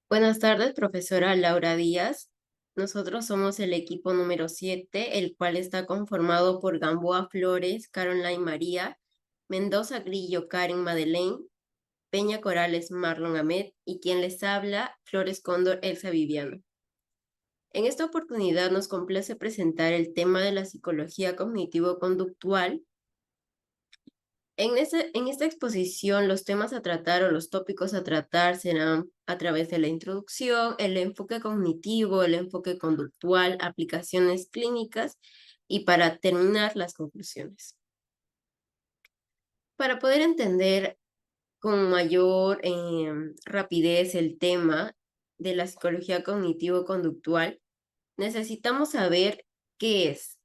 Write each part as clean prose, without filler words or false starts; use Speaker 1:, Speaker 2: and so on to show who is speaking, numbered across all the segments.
Speaker 1: Buenas tardes, profesora Laura Díaz. Nosotros somos el equipo número 7, el cual está conformado por Gamboa Flores, Caroline María, Mendoza Grillo, Karen Madeleine, Peña Corales, Marlon Ahmed y quien les habla, Flores Cóndor, Elsa Viviano. En esta oportunidad nos complace presentar el tema de la psicología cognitivo-conductual. En esta exposición, los temas a tratar o los tópicos a tratar serán a través de la introducción, el enfoque cognitivo, el enfoque conductual, aplicaciones clínicas y para terminar las conclusiones. Para poder entender con mayor rapidez el tema de la psicología cognitivo-conductual, necesitamos saber qué es.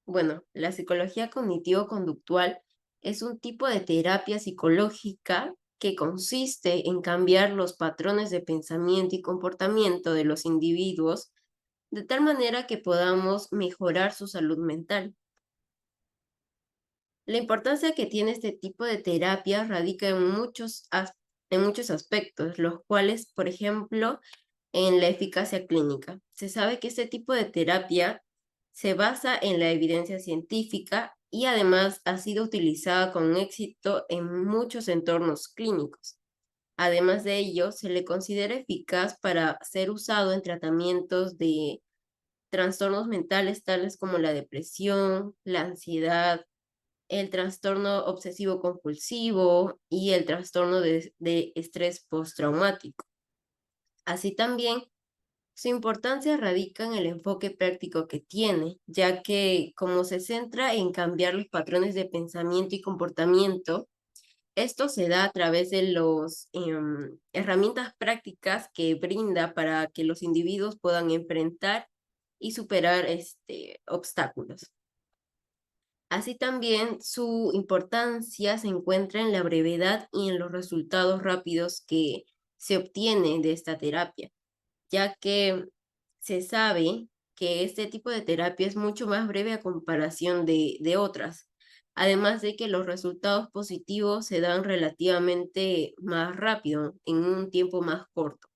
Speaker 1: Bueno, la psicología cognitivo-conductual es un tipo de terapia psicológica que consiste en cambiar los patrones de pensamiento y comportamiento de los individuos de tal manera que podamos mejorar su salud mental. La importancia que tiene este tipo de terapia radica en muchos aspectos, los cuales, por ejemplo, en la eficacia clínica. Se sabe que este tipo de terapia se basa en la evidencia científica y además ha sido utilizada con éxito en muchos entornos clínicos. Además de ello, se le considera eficaz para ser usado en tratamientos de trastornos mentales tales como la depresión, la ansiedad, el trastorno obsesivo compulsivo y el trastorno de estrés postraumático. Así también, su importancia radica en el enfoque práctico que tiene, ya que como se centra en cambiar los patrones de pensamiento y comportamiento, esto se da a través de las herramientas prácticas que brinda para que los individuos puedan enfrentar y superar obstáculos. Así también su importancia se encuentra en la brevedad y en los resultados rápidos que se obtienen de esta terapia, ya que se sabe que este tipo de terapia es mucho más breve a comparación de otras, además de que los resultados positivos se dan relativamente más rápido, en un tiempo más corto.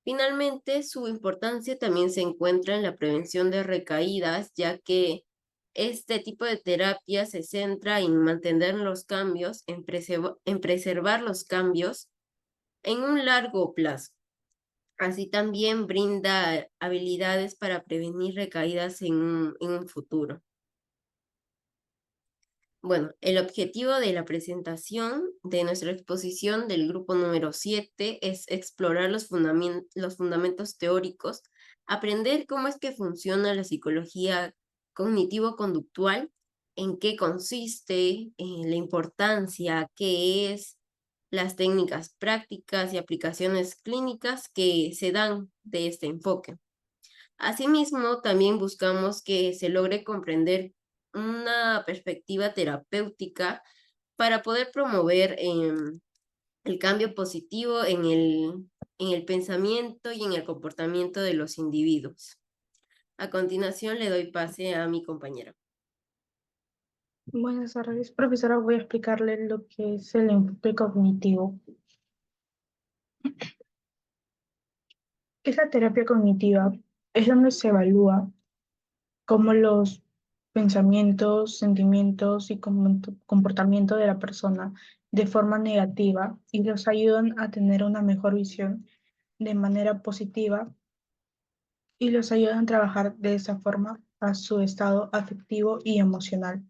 Speaker 1: Finalmente, su importancia también se encuentra en la prevención de recaídas, ya que este tipo de terapia se centra en mantener los cambios, en preservar los cambios en un largo plazo. Así también brinda habilidades para prevenir recaídas en un futuro. Bueno, el objetivo de la presentación de nuestra exposición del grupo número 7 es explorar los fundamentos teóricos, aprender cómo es que funciona la psicología cognitivo-conductual, en qué consiste, la importancia, qué es, las técnicas prácticas y aplicaciones clínicas que se dan de este enfoque. Asimismo, también buscamos que se logre comprender una perspectiva terapéutica para poder promover el cambio positivo en el pensamiento y en el comportamiento de los individuos. A continuación, le doy pase a mi compañera.
Speaker 2: Buenas tardes, profesora. Voy a explicarle lo que es el enfoque cognitivo. ¿Qué es la terapia cognitiva? Es donde se evalúa cómo los pensamientos, sentimientos y comportamiento de la persona de forma negativa y los ayudan a tener una mejor visión de manera positiva y los ayudan a trabajar de esa forma a su estado afectivo y emocional.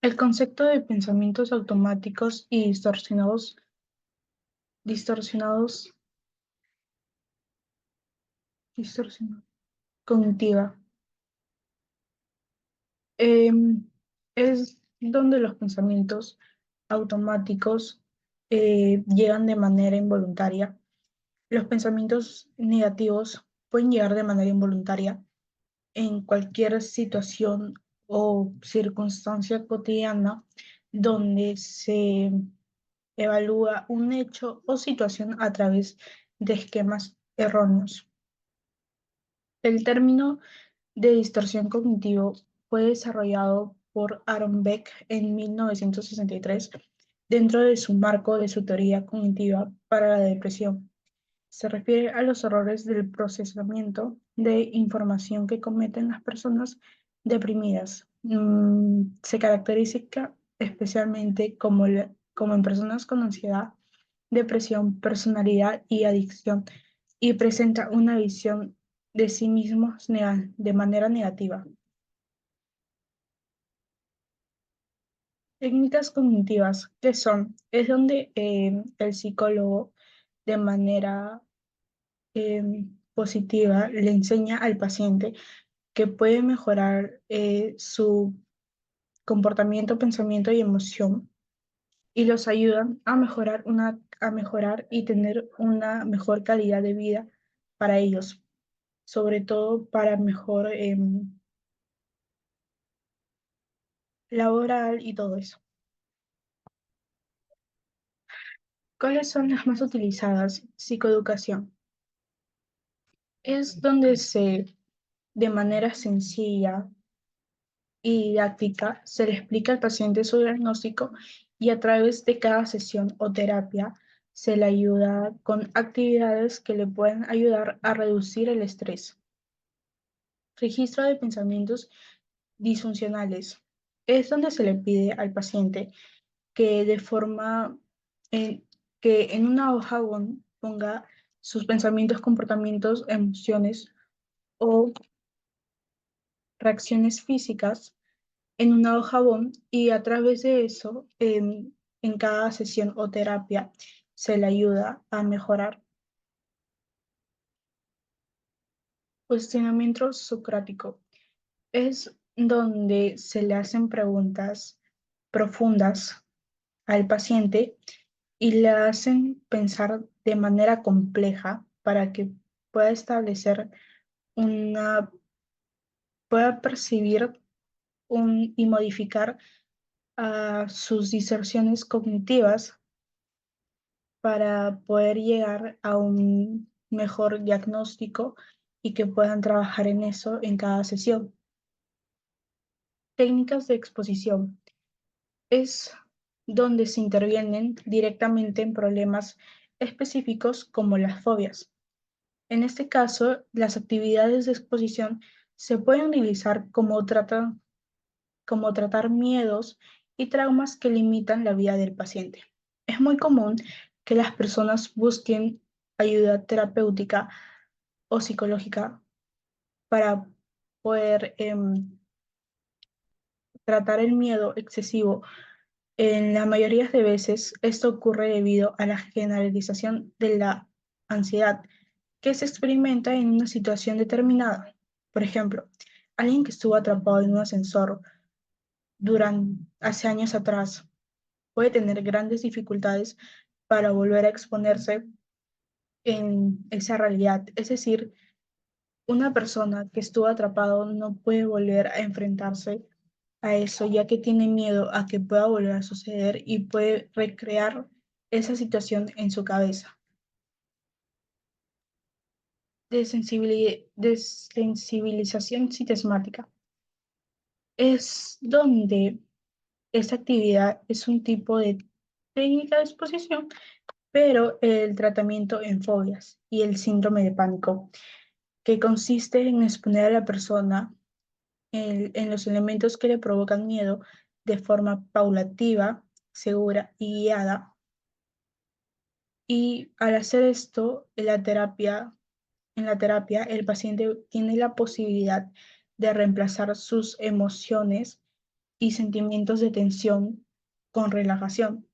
Speaker 2: El concepto de pensamientos automáticos y distorsionados, distorsión cognitiva, es donde los pensamientos automáticos llegan de manera involuntaria. Los pensamientos negativos pueden llegar de manera involuntaria en cualquier situación o circunstancia cotidiana donde se evalúa un hecho o situación a través de esquemas erróneos. El término de distorsión cognitivo fue desarrollado por Aaron Beck en 1963 dentro de su marco de su teoría cognitiva para la depresión. Se refiere a los errores del procesamiento de información que cometen las personas deprimidas. Se caracteriza especialmente como en personas con ansiedad, depresión, personalidad y adicción, y presenta una visión de sí mismos de manera negativa. Técnicas cognitivas, ¿qué son? Es donde el psicólogo de manera positiva le enseña al paciente que puede mejorar su comportamiento, pensamiento y emoción y los ayudan a mejorar y tener una mejor calidad de vida para ellos, sobre todo para mejor laboral y todo eso. ¿Cuáles son las más utilizadas? Psicoeducación. Es donde de manera sencilla y didáctica, se le explica al paciente su diagnóstico y a través de cada sesión o terapia se le ayuda con actividades que le pueden ayudar a reducir el estrés. Registro de pensamientos disfuncionales. Es donde se le pide al paciente que de forma en, que en una hoja ponga sus pensamientos, comportamientos, emociones o reacciones físicas en una hoja y a través de eso, en cada sesión o terapia, se le ayuda a mejorar. Cuestionamiento socrático es donde se le hacen preguntas profundas al paciente y le hacen pensar de manera compleja para que pueda establecer una, pueda percibir y modificar sus distorsiones cognitivas para poder llegar a un mejor diagnóstico y que puedan trabajar en eso en cada sesión. Técnicas de exposición es donde se intervienen directamente en problemas específicos como las fobias. En este caso, las actividades de exposición se pueden realizar como tratar miedos y traumas que limitan la vida del paciente. Es muy común que las personas busquen ayuda terapéutica o psicológica para poder tratar el miedo excesivo. En la mayoría de veces, esto ocurre debido a la generalización de la ansiedad que se experimenta en una situación determinada. Por ejemplo, alguien que estuvo atrapado en un ascensor hace años atrás puede tener grandes dificultades para volver a exponerse en esa realidad. Es decir, una persona que estuvo atrapado no puede volver a enfrentarse a eso, ya que tiene miedo a que pueda volver a suceder y puede recrear esa situación en su cabeza. Desensibilización sistémica es donde esta actividad es un tipo de técnica de exposición, pero el tratamiento en fobias y el síndrome de pánico, que consiste en exponer a la persona en los elementos que le provocan miedo de forma paulativa, segura y guiada. Y al hacer esto, en la terapia, el paciente tiene la posibilidad de reemplazar sus emociones y sentimientos de tensión con relajación.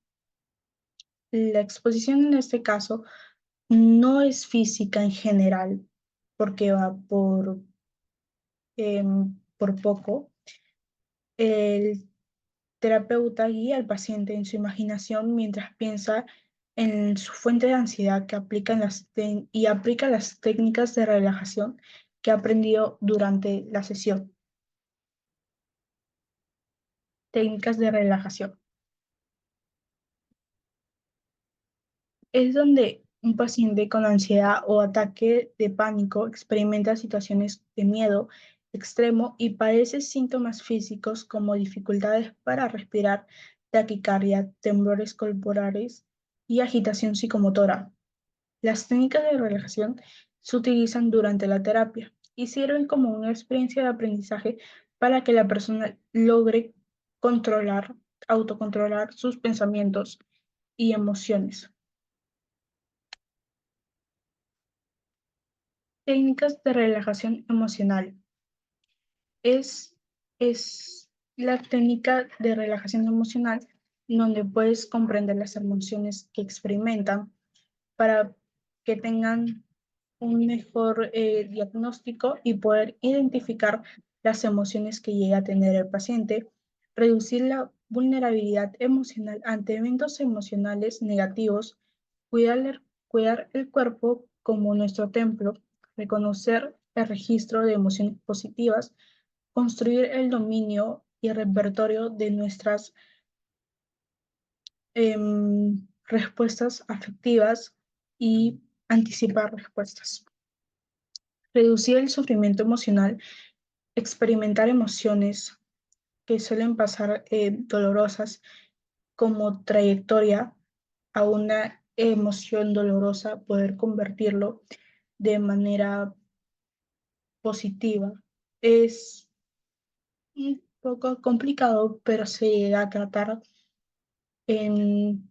Speaker 2: La exposición en este caso no es física en general, porque va por poco. El terapeuta guía al paciente en su imaginación mientras piensa en su fuente de ansiedad y aplica las técnicas de relajación que ha aprendido durante la sesión. Técnicas de relajación. Es donde un paciente con ansiedad o ataque de pánico experimenta situaciones de miedo extremo y padece síntomas físicos como dificultades para respirar, taquicardia, temblores corporales y agitación psicomotora. Las técnicas de relajación se utilizan durante la terapia y sirven como una experiencia de aprendizaje para que la persona logre controlar, autocontrolar sus pensamientos y emociones. Técnicas de relajación emocional. Es, es la técnica de relajación emocional donde puedes comprender las emociones que experimentan para que tengan un mejor diagnóstico y poder identificar las emociones que llega a tener el paciente, reducir la vulnerabilidad emocional ante eventos emocionales negativos, cuidar el cuerpo como nuestro templo, reconocer el registro de emociones positivas, construir el dominio y el repertorio de nuestras respuestas afectivas y anticipar respuestas. Reducir el sufrimiento emocional, experimentar emociones que suelen pasar dolorosas como trayectoria a una emoción dolorosa, poder convertirlo de manera positiva. Es un poco complicado, pero se llega a tratar en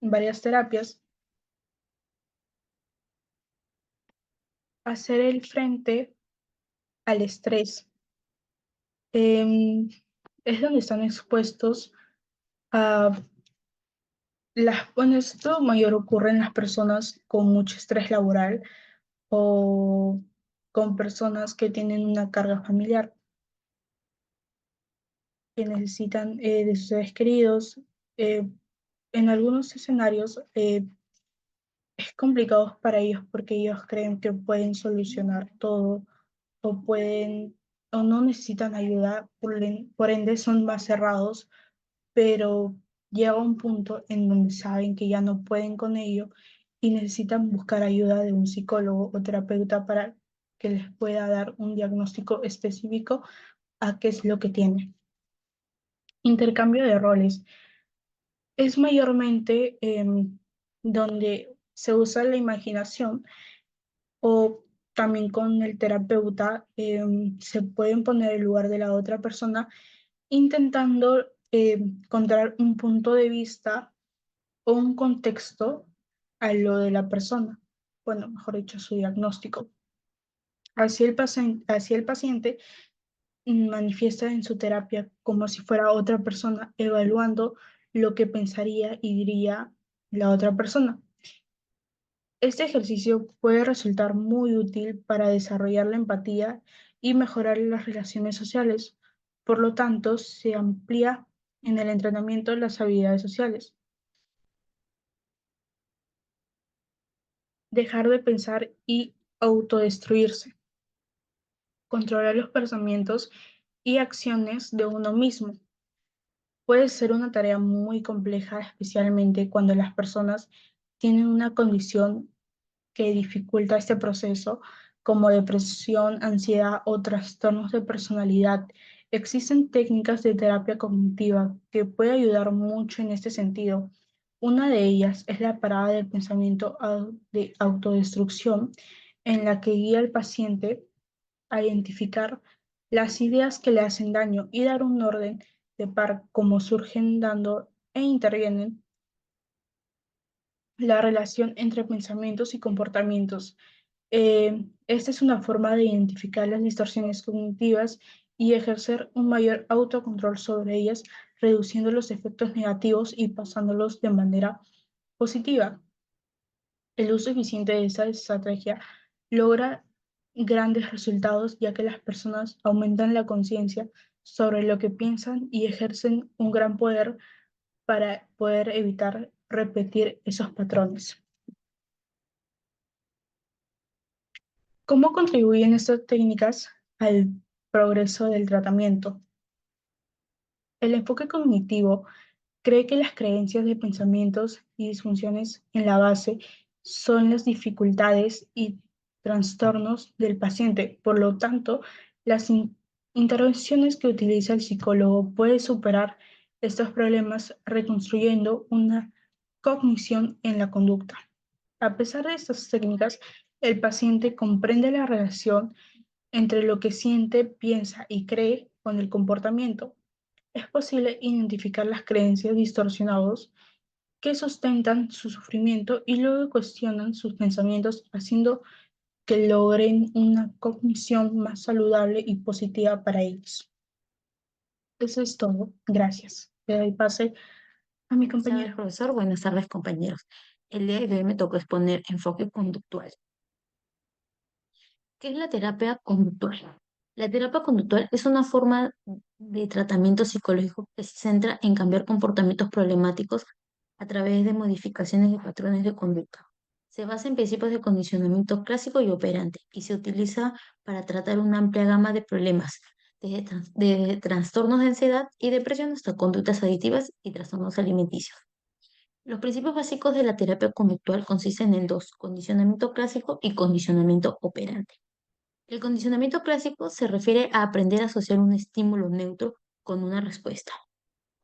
Speaker 2: varias terapias. Hacer el frente al estrés. Es donde están expuestos a bueno, esto mayor ocurre en las personas con mucho estrés laboral o con personas que tienen una carga familiar, que necesitan de sus seres queridos. Eh, en algunos escenarios es complicado para ellos porque ellos creen que pueden solucionar todo o pueden o no necesitan ayuda, por ende son más cerrados, pero llega un punto en donde saben que ya no pueden con ello y necesitan buscar ayuda de un psicólogo o terapeuta para que les pueda dar un diagnóstico específico a qué es lo que tienen. Intercambio de roles es mayormente donde se usa la imaginación o también con el terapeuta se pueden poner en lugar de la otra persona intentando encontrar un punto de vista o un contexto a lo de la persona, bueno, mejor dicho, su diagnóstico. Así el paciente manifiesta en su terapia como si fuera otra persona, evaluando lo que pensaría y diría la otra persona. Este ejercicio puede resultar muy útil para desarrollar la empatía y mejorar las relaciones sociales. Por lo tanto, se amplía en el entrenamiento las habilidades sociales. Dejar de pensar y autodestruirse. Controlar los pensamientos y acciones de uno mismo. Puede ser una tarea muy compleja, especialmente cuando las personas tienen una condición que dificulta este proceso, como depresión, ansiedad o trastornos de personalidad. Existen técnicas de terapia cognitiva que pueden ayudar mucho en este sentido. Una de ellas es la parada del pensamiento de autodestrucción, en la que guía al paciente a identificar las ideas que le hacen daño y dar un orden de par cómo surgen dando e intervienen la relación entre pensamientos y comportamientos. Esta es una forma de identificar las distorsiones cognitivas y ejercer un mayor autocontrol sobre ellas, reduciendo los efectos negativos y pasándolos de manera positiva. El uso eficiente de esta estrategia logra grandes resultados ya que las personas aumentan la conciencia sobre lo que piensan y ejercen un gran poder para poder evitar repetir esos patrones. ¿Cómo contribuyen estas técnicas al progreso del tratamiento? El enfoque cognitivo cree que las creencias de pensamientos y disfunciones en la base son las dificultades y trastornos del paciente. Por lo tanto, las intervenciones que utiliza el psicólogo pueden superar estos problemas reconstruyendo una cognición en la conducta. A pesar de estas técnicas, el paciente comprende la relación entre lo que siente, piensa y cree con el comportamiento. Es posible identificar las creencias distorsionadas que sustentan su sufrimiento y luego cuestionan sus pensamientos, haciendo que logren una cognición más saludable y positiva para ellos. Eso es todo. Gracias. Le doy pase a mi
Speaker 3: Buenas tardes,
Speaker 2: compañero.
Speaker 3: profesor. Buenas tardes, compañeros. El día de hoy me tocó exponer enfoque conductual. ¿Qué es la terapia conductual? La terapia conductual es una forma de tratamiento psicológico que se centra en cambiar comportamientos problemáticos a través de modificaciones de patrones de conducta. Se basa en principios de condicionamiento clásico y operante y se utiliza para tratar una amplia gama de problemas, desde trastornos de ansiedad y depresión hasta conductas adictivas y trastornos alimenticios. Los principios básicos de la terapia conductual consisten en dos: condicionamiento clásico y condicionamiento operante. El condicionamiento clásico se refiere a aprender a asociar un estímulo neutro con una respuesta.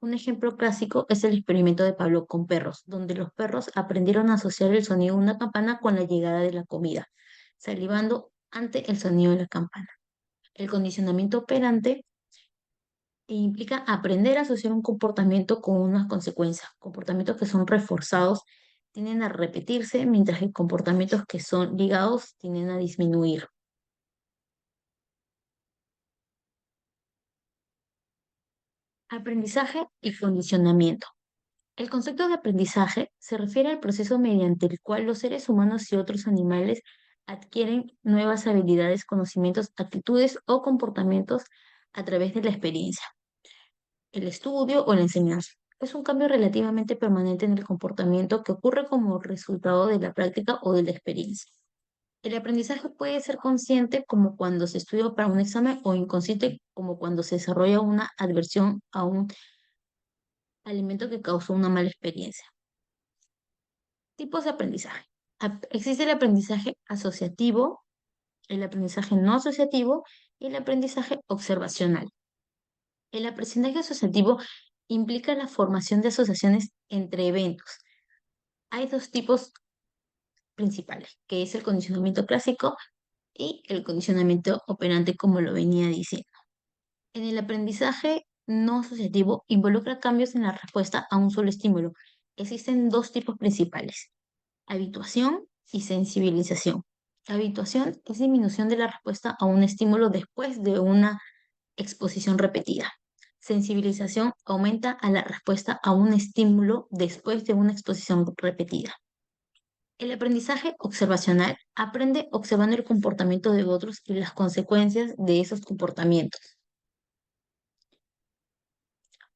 Speaker 3: Un ejemplo clásico es el experimento de Pablo con perros, donde los perros aprendieron a asociar el sonido de una campana con la llegada de la comida, salivando ante el sonido de la campana. El condicionamiento operante implica aprender a asociar un comportamiento con unas consecuencias. Comportamientos que son reforzados tienden a repetirse, mientras que comportamientos que son ligados tienden a disminuir. Aprendizaje y condicionamiento. El concepto de aprendizaje se refiere al proceso mediante el cual los seres humanos y otros animales adquieren nuevas habilidades, conocimientos, actitudes o comportamientos a través de la experiencia, el estudio o la enseñanza. Es un cambio relativamente permanente en el comportamiento que ocurre como resultado de la práctica o de la experiencia. El aprendizaje puede ser consciente, como cuando se estudia para un examen, o inconsciente, como cuando se desarrolla una adversión a un alimento que causó una mala experiencia. Tipos de aprendizaje. Existe el aprendizaje asociativo, el aprendizaje no asociativo y el aprendizaje observacional. El aprendizaje asociativo implica la formación de asociaciones entre eventos. Hay dos tipos principales, que es el condicionamiento clásico y el condicionamiento operante, como lo venía diciendo. En el aprendizaje no asociativo involucra cambios en la respuesta a un solo estímulo. Existen dos tipos principales: habituación y sensibilización. Habituación es disminución de la respuesta a un estímulo después de una exposición repetida. Sensibilización aumenta a la respuesta a un estímulo después de una exposición repetida. El aprendizaje observacional aprende observando el comportamiento de otros y las consecuencias de esos comportamientos.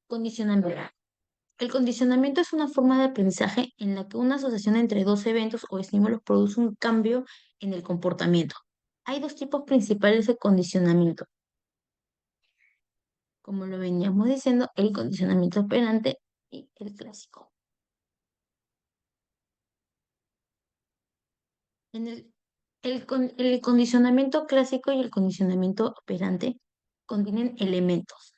Speaker 3: Condicionamiento. El condicionamiento es una forma de aprendizaje en la que una asociación entre dos eventos o estímulos produce un cambio en el comportamiento. Hay dos tipos principales de condicionamiento. Como lo veníamos diciendo, el condicionamiento operante y el clásico. En el condicionamiento clásico y el condicionamiento operante contienen elementos.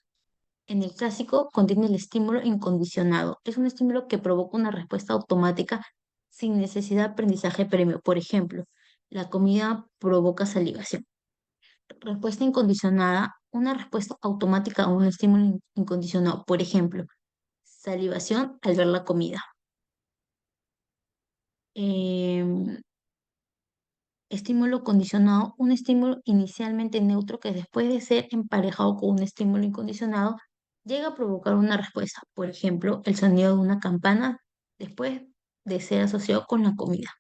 Speaker 3: En el clásico contiene el estímulo incondicionado. Es un estímulo que provoca una respuesta automática sin necesidad de aprendizaje previo. Por ejemplo, la comida provoca salivación. Respuesta incondicionada, una respuesta automática a un estímulo incondicionado. Por ejemplo, salivación al ver la comida. Em, Estímulo condicionado, un estímulo inicialmente neutro que después de ser emparejado con un estímulo incondicionado llega a provocar una respuesta. Por ejemplo, el sonido de una campana después de ser asociado con la comida.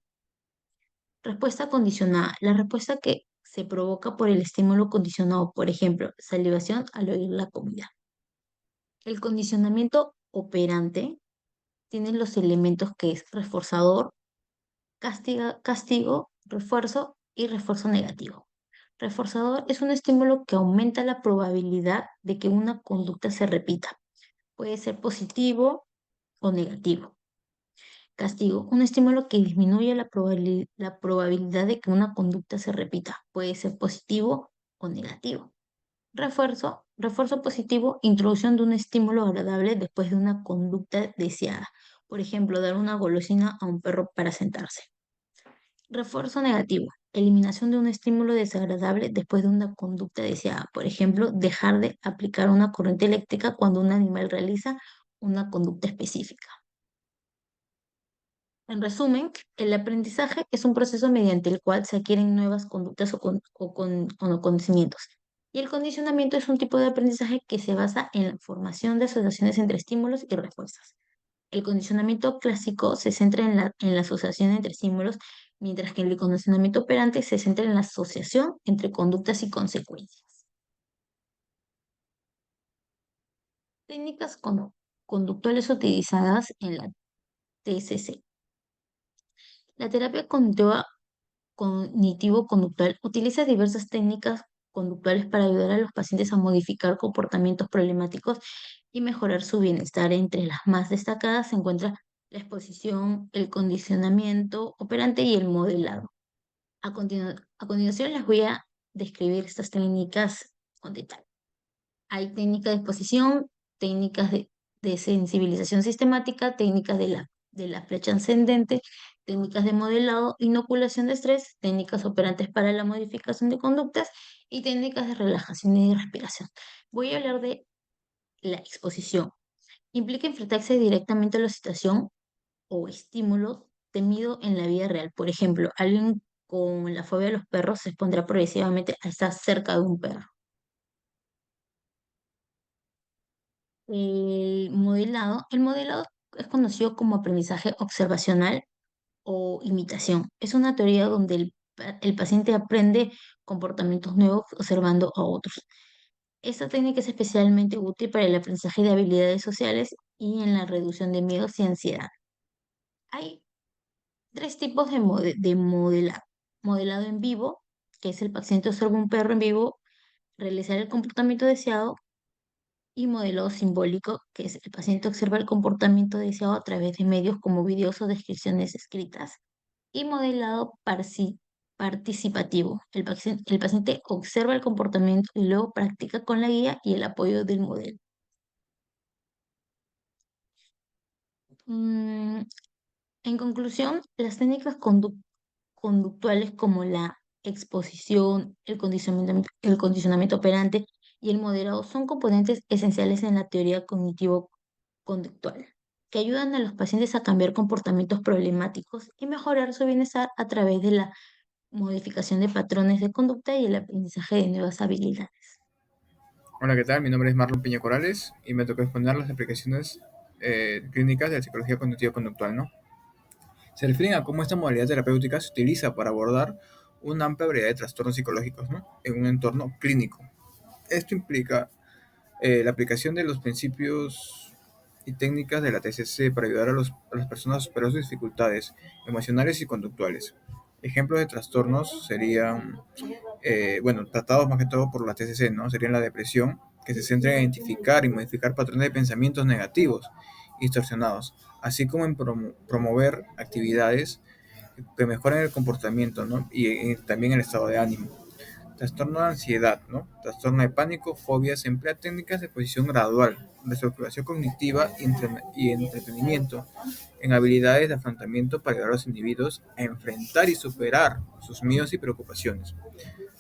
Speaker 3: Respuesta condicionada, la respuesta que se provoca por el estímulo condicionado, por ejemplo, salivación al oír la comida. El condicionamiento operante tiene los elementos que es reforzador, castigo, refuerzo y refuerzo negativo. Reforzador es un estímulo que aumenta la probabilidad de que una conducta se repita. Puede ser positivo o negativo. Castigo, un estímulo que disminuye la probabilidad de que una conducta se repita. Puede ser positivo o negativo. Refuerzo positivo, introducción de un estímulo agradable después de una conducta deseada. Por ejemplo, dar una golosina a un perro para sentarse. Refuerzo negativo, eliminación de un estímulo desagradable después de una conducta deseada. Por ejemplo, dejar de aplicar una corriente eléctrica cuando un animal realiza una conducta específica. En resumen, el aprendizaje es un proceso mediante el cual se adquieren nuevas conductas o conocimientos. Y el condicionamiento es un tipo de aprendizaje que se basa en la formación de asociaciones entre estímulos y respuestas. El condicionamiento clásico se centra en la asociación entre estímulos, mientras que el condicionamiento operante se centra en la asociación entre conductas y consecuencias. Técnicas conductuales utilizadas en la TSC. La terapia cognitiva cognitivo-conductual utiliza diversas técnicas conductuales para ayudar a los pacientes a modificar comportamientos problemáticos y mejorar su bienestar. Entre las más destacadas se encuentra la exposición, el condicionamiento operante y el modelado. A continuación les voy a describir estas técnicas con detalle. Hay técnicas de exposición, técnicas de sensibilización sistemática, técnicas de la flecha ascendente, técnicas de modelado, inoculación de estrés, técnicas operantes para la modificación de conductas y técnicas de relajación y de respiración. Voy a hablar de la exposición. Implica enfrentarse directamente a la situación o estímulo temido en la vida real. Por ejemplo, alguien con la fobia a los perros se expondrá progresivamente a estar cerca de un perro. El modelado es conocido como aprendizaje observacional o imitación. Es una teoría donde el paciente aprende comportamientos nuevos observando a otros. Esta técnica es especialmente útil para el aprendizaje de habilidades sociales y en la reducción de miedos y ansiedad. Hay tres tipos de modelado. Modelado en vivo, que es el paciente observa un perro en vivo realizar el comportamiento deseado, y modelado simbólico, que es el paciente observa el comportamiento deseado a través de medios como videos o descripciones escritas. Y modelado participativo, el paciente observa el comportamiento y luego practica con la guía y el apoyo del modelo. Mm, en conclusión, las técnicas conductuales como la exposición, el condicionamiento operante y el moderado son componentes esenciales en la teoría cognitivo-conductual, que ayudan a los pacientes a cambiar comportamientos problemáticos y mejorar su bienestar a través de la modificación de patrones de conducta y el aprendizaje de nuevas habilidades.
Speaker 4: Hola, ¿qué tal? Mi nombre es Marlon Piña Corales y me tocó exponer las aplicaciones clínicas de la psicología cognitivo-conductual, ¿no? Se refieren a cómo esta modalidad terapéutica se utiliza para abordar una amplia variedad de trastornos psicológicos, ¿no? En un entorno clínico. Esto implica la aplicación de los principios y técnicas de la TCC para ayudar a las personas a superar sus dificultades emocionales y conductuales. Ejemplos de trastornos serían, tratados más que todo por la TCC, ¿no? Serían la depresión, que se centra en identificar y modificar patrones de pensamientos negativos y distorsionados, así como en promover actividades que mejoren el comportamiento, ¿no? Y también el estado de ánimo. Trastorno de ansiedad, ¿no? Trastorno de pánico, fobias, emplea técnicas de exposición gradual, reestructuración cognitiva y entretenimiento en habilidades de afrontamiento para ayudar a los individuos a enfrentar y superar sus miedos y preocupaciones.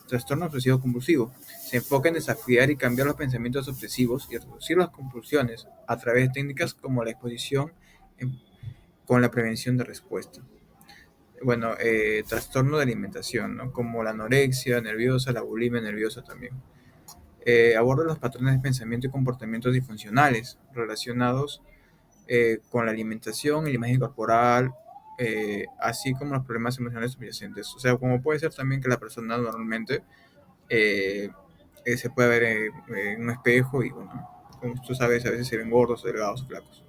Speaker 4: Trastorno obsesivo compulsivo. Se enfoca en desafiar y cambiar los pensamientos obsesivos y reducir las compulsiones a través de técnicas como la exposición con la prevención de respuesta. Trastorno de alimentación, ¿no? Como la anorexia nerviosa, la bulimia nerviosa también. Aborda los patrones de pensamiento y comportamientos disfuncionales relacionados con la alimentación y la imagen corporal, así como los problemas emocionales subyacentes. O sea, como puede ser también que la persona normalmente se puede ver en un espejo y, bueno, como tú sabes, a veces se ven gordos, delgados o flacos.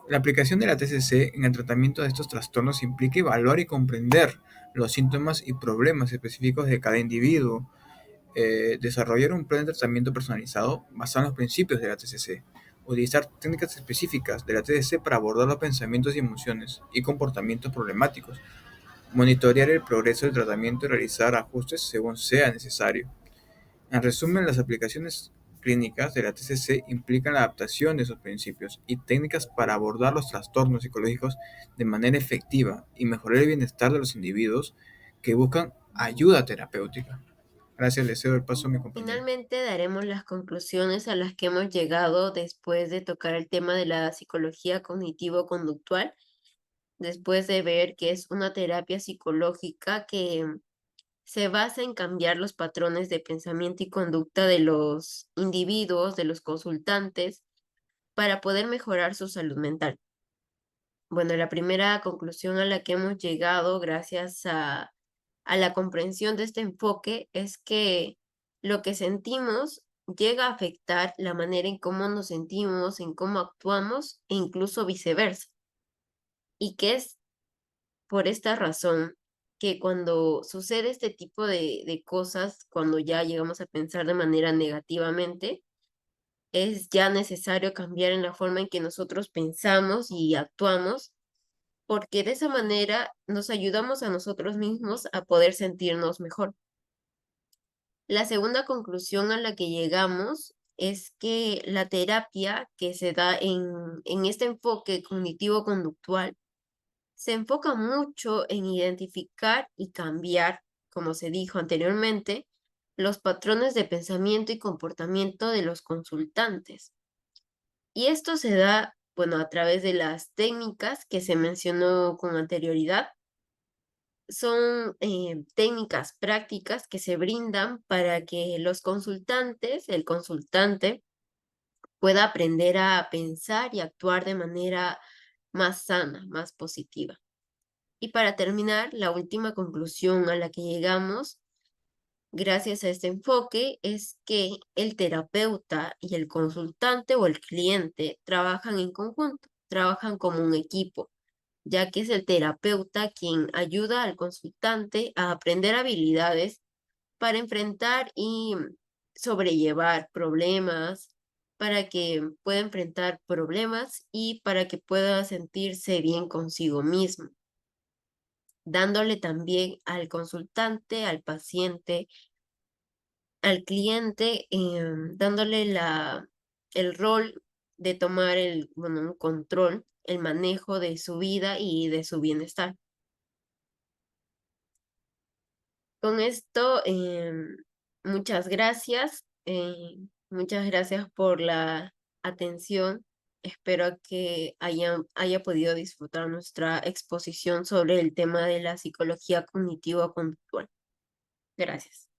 Speaker 4: La aplicación de la TCC en el tratamiento de estos trastornos implica evaluar y comprender los síntomas y problemas específicos de cada individuo, desarrollar un plan de tratamiento personalizado basado en los principios de la TCC, utilizar técnicas específicas de la TCC para abordar los pensamientos y emociones y comportamientos problemáticos, monitorear el progreso del tratamiento y realizar ajustes según sea necesario. En resumen, las aplicaciones clínicas de la TCC implican la adaptación de esos principios y técnicas para abordar los trastornos psicológicos de manera efectiva y mejorar el bienestar de los individuos que buscan ayuda terapéutica. Gracias, le cedo el paso a mi compañero.
Speaker 1: Finalmente daremos las conclusiones a las que hemos llegado después de tocar el tema de la psicología cognitivo-conductual, después de ver que es una terapia psicológica que se basa en cambiar los patrones de pensamiento y conducta de los individuos, de los consultantes, para poder mejorar su salud mental. Bueno, la primera conclusión a la que hemos llegado gracias a la comprensión de este enfoque es que lo que sentimos llega a afectar la manera en cómo nos sentimos, en cómo actuamos e incluso viceversa. Y que es por esta razón que cuando sucede este tipo de cosas, cuando ya llegamos a pensar de manera negativamente, es ya necesario cambiar en la forma en que nosotros pensamos y actuamos, porque de esa manera nos ayudamos a nosotros mismos a poder sentirnos mejor. La segunda conclusión a la que llegamos es que la terapia que se da en este enfoque cognitivo-conductual se enfoca mucho en identificar y cambiar, como se dijo anteriormente, los patrones de pensamiento y comportamiento de los consultantes. Y esto se da, bueno, a través de las técnicas que se mencionó con anterioridad. Son técnicas prácticas que se brindan para que los consultantes, el consultante, pueda aprender a pensar y actuar de manera más sana, más positiva. Y para terminar, la última conclusión a la que llegamos, gracias a este enfoque, es que el terapeuta y el consultante o el cliente trabajan en conjunto, trabajan como un equipo, ya que es el terapeuta quien ayuda al consultante a aprender habilidades para enfrentar y sobrellevar problemas, para que pueda enfrentar problemas y para que pueda sentirse bien consigo mismo, dándole también al consultante, al paciente, al cliente, dándole el rol de tomar bueno, un control, el manejo de su vida y de su bienestar. Con esto, muchas gracias por la atención. Espero que haya podido disfrutar nuestra exposición sobre el tema de la psicología cognitivo-conductual. Gracias.